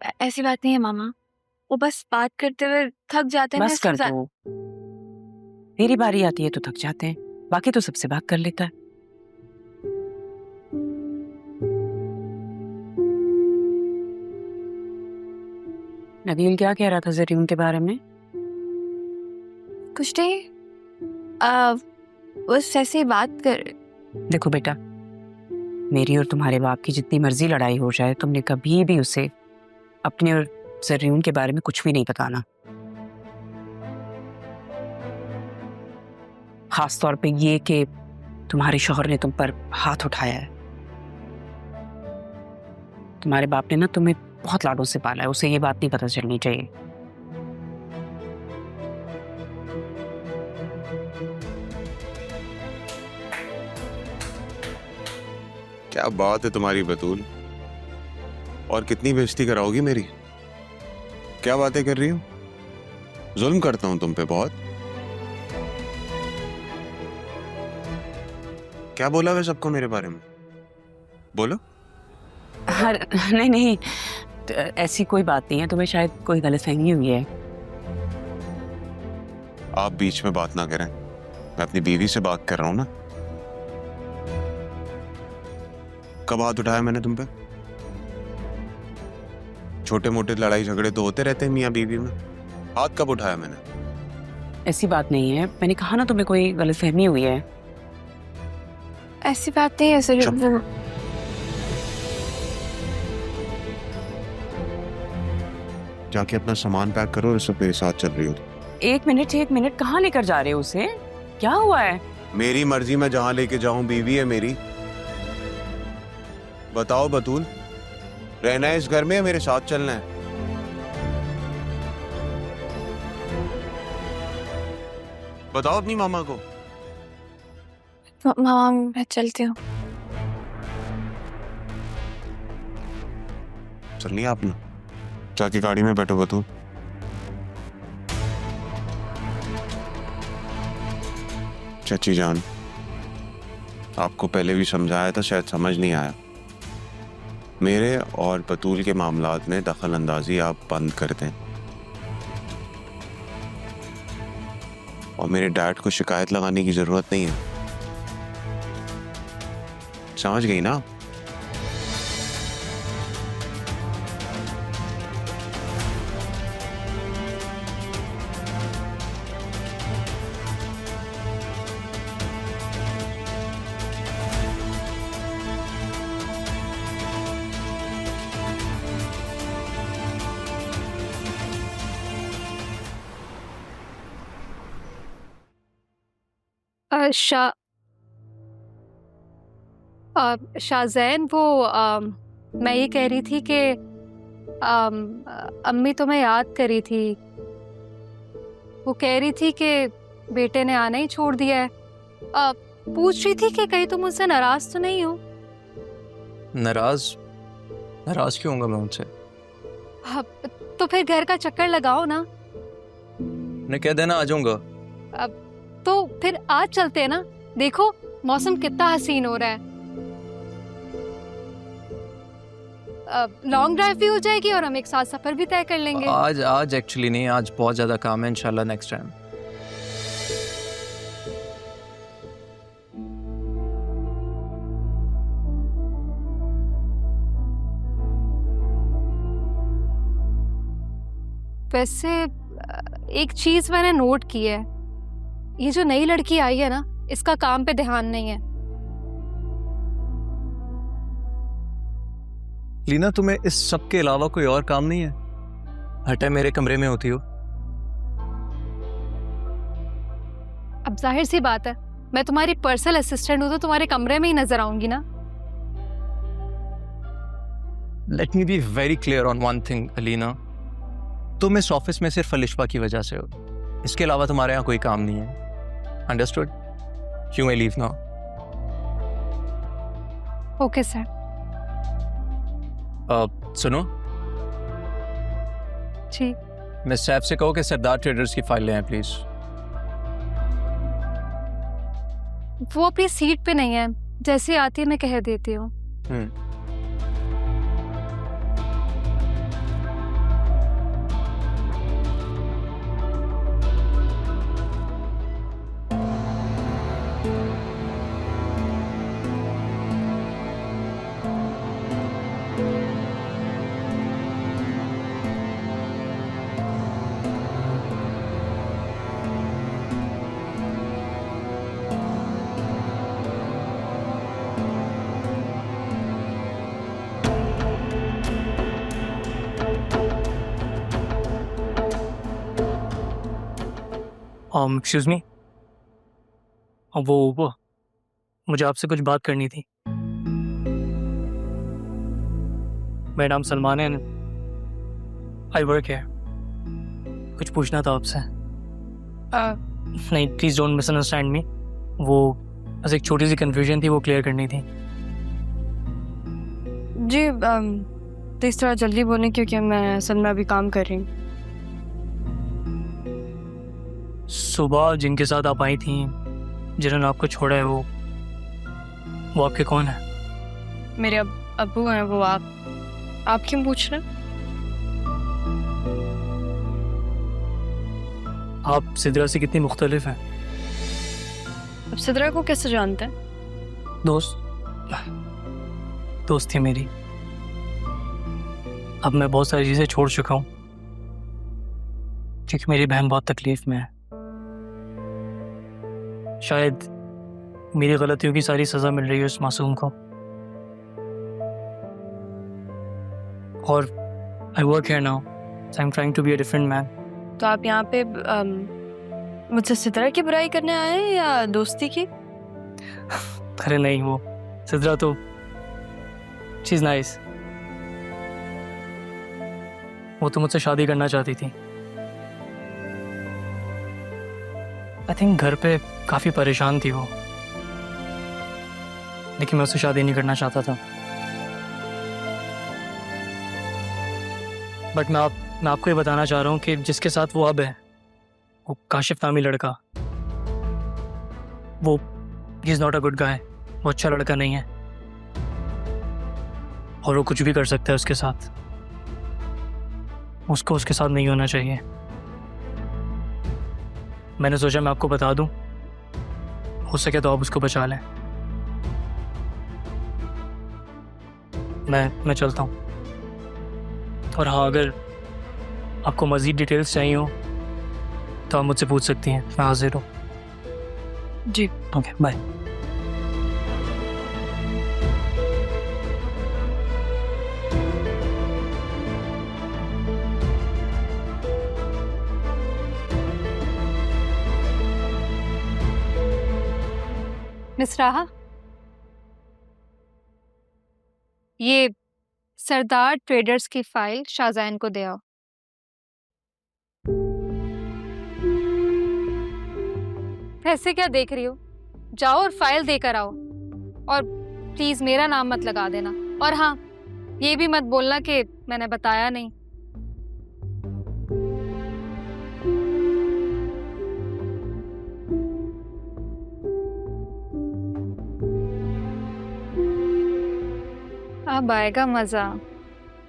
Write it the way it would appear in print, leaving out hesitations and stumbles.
ऐसी बात नहीं है मामा, वो बस बात करते हुए थक जाते हैं। बस कर दो, मेरी बारी आती है तो थक जाते हैं, बाकी तो सबसे बात कर लेता है। नदीम क्या कह रहा था ज़रीन के बारे में? कुछ नहीं, बस ऐसे ही बात कर। देखो बेटा, मेरी और तुम्हारे बाप की जितनी मर्जी लड़ाई हो जाए, तुमने कभी भी उसे अपने और ज़रीन के बारे में कुछ भी नहीं बताना। खास तौर पे ये कि तुम्हारे शौहर ने तुम पर हाथ उठाया है। तुम्हारे बाप ने ना तुम्हें बहुत लाडों से पाला है, उसे ये बात नहीं पता चलनी चाहिए। क्या बात है तुम्हारी बतूल, और कितनी बेइज्जती कराओगी मेरी? क्या बातें कर रही हो? जुल्म करता हूं तुम पे बहुत? क्या बोला वे सबको मेरे बारे में? बोलो। नहीं नहीं, ऐसी कोई बात नहीं है, तुम्हें शायद कोई गलतफहमी हुई है। आप बीच में बात ना करें, मैं अपनी बीवी से बात कर रहा हूं ना। कब हाथ उठाया मैंने तुम पे? छोटे मोटे लड़ाई झगड़े तो होते रहते हैं मियां बीवी में, हाथ कब उठाया मैंने? ऐसी बात नहीं है, मैंने कहा ना तुम्हें कोई गलतफहमी हुई है। ऐसी बात नहीं है सर। जाके अपना सामान पैक करो, इस वक्त मेरे साथ चल रही हो। एक मिनट, कहाँ लेकर जा रहे हो उसे? क्या हुआ है? मेरी मर्जी, मैं जहां लेके जाऊं, बीवी है मेरी। बताओ बतूल, रहना है इस घर में या मेरे साथ चलना है? बताओ अपनी मामा को। मामा मैं चलती हूँ। चलनी है आपने? जाके गाड़ी में बैठो बतूल। चाची जान, आपको पहले भी समझाया था, शायद समझ नहीं आया। मेरे और बतूल के मामलात में दखल अंदाजी आप बंद कर दें, और मेरे डैड को शिकायत लगाने की जरूरत नहीं है। समझ गई ना? शाहजैन, वो मैं ये कह रही थी कि अम्मी तुम्हें याद करी थी। वो कह रही थी कि बेटे ने आना ही छोड़ दिया है। पूछ रही थी कि कहीं तुम मुझसे नाराज तो नहीं हो? नाराज क्यों होऊंगा मैं उनसे? तो फिर घर का चक्कर लगाओ ना। ने कह देना आ जाऊंगा। तो फिर आज चलते हैं ना, देखो मौसम कितना हसीन हो रहा है। लॉन्ग ड्राइव भी हो जाएगी और हम एक साथ सफर भी तय कर लेंगे। आज एक्चुअली नहीं, आज बहुत ज्यादा काम है, इंशाल्लाह नेक्स्ट टाइम। वैसे एक चीज मैंने नोट की है, ये जो नई लड़की आई है ना, इसका काम पे ध्यान नहीं है। लीना, तुम्हें इस सब के अलावा कोई और काम नहीं है? हर टाइम मेरे कमरे में होती हो। अब जाहिर सी बात है, मैं तुम्हारी पर्सनल असिस्टेंट हूं तो तुम्हारे कमरे में ही नजर आऊंगी ना। Let me be very clear on one thing Alina, तुम इस ऑफिस में सिर्फ अलिशबा की वजह से हो, इसके अलावा तुम्हारे यहाँ कोई काम नहीं है। Understood? You may leave now. Okay sir. सुनो जी। मिस सैफ से कहो कि सरदार ट्रेडर्स की फाइल ले आए प्लीज। वो अपनी सीट पे नहीं है, जैसे आती है मैं कह देती हूँ। एक्सक्यूज मी, वो मुझे आपसे कुछ बात करनी थी। मेरा नाम सलमान है, आई वर्क है। कुछ पूछना था आपसे। नहीं, प्लीज़ डोंट मिसअंडरस्टैंड मी। वो बस एक छोटी सी कन्फ्यूजन थी, वो क्लियर करनी थी। जी प्लीज़ थोड़ा जल्दी बोलें क्योंकि मैं असल में अभी काम कर रही हूँ। सुबह जिनके साथ आप आई थी, जिन्होंने आपको छोड़ा है, वो आपके कौन है? मेरे अब्बू हैं वो। आप क्यों पूछ रहे हैं? आप सिद्रा से कितनी मुख्तलिफ हैं? अब सिद्रा को कैसे जानते हैं? दोस्त थी मेरी। अब मैं बहुत सारी चीज़ें छोड़ चुका हूँ क्योंकि मेरी बहन बहुत तकलीफ में है। शायद मेरी गलतियों की सारी सज़ा मिल रही है उस मासूम को। और I work here now, so I am trying to be a different man. तो आप यहाँ पे मुझसे सिद्रा की बुराई करने आए हैं या दोस्ती की? अरे नहीं, वो सिद्रा तो शी इज़ नाइस। वो तो मुझसे शादी करना चाहती थी। आई थिंक घर पे काफ़ी परेशान थी वो, लेकिन मैं उससे शादी नहीं करना चाहता था। बट मैं आपको ये बताना चाह रहा हूँ कि जिसके साथ वो अब है, वो काशिफ नामी लड़का, वो he is not a good guy. वो अच्छा लड़का नहीं है और वो कुछ भी कर सकता है उसके साथ। उसको उसके साथ नहीं होना चाहिए। मैंने सोचा मैं आपको बता दूं, हो सके तो आप उसको बचा लें। मैं चलता हूँ। और हाँ, अगर आपको मज़ीद डिटेल्स चाहिए हो तो आप मुझसे पूछ सकती हैं, मैं हाजिर हूँ। जी ओके, बाय। मिस राहा, ये सरदार ट्रेडर्स की फाइल शाहजैन को दे आओ। ऐसे क्या देख रही हो? जाओ और फाइल देकर आओ। और प्लीज मेरा नाम मत लगा देना। और हाँ, ये भी मत बोलना कि मैंने बताया नहीं। अब आएगा मजा।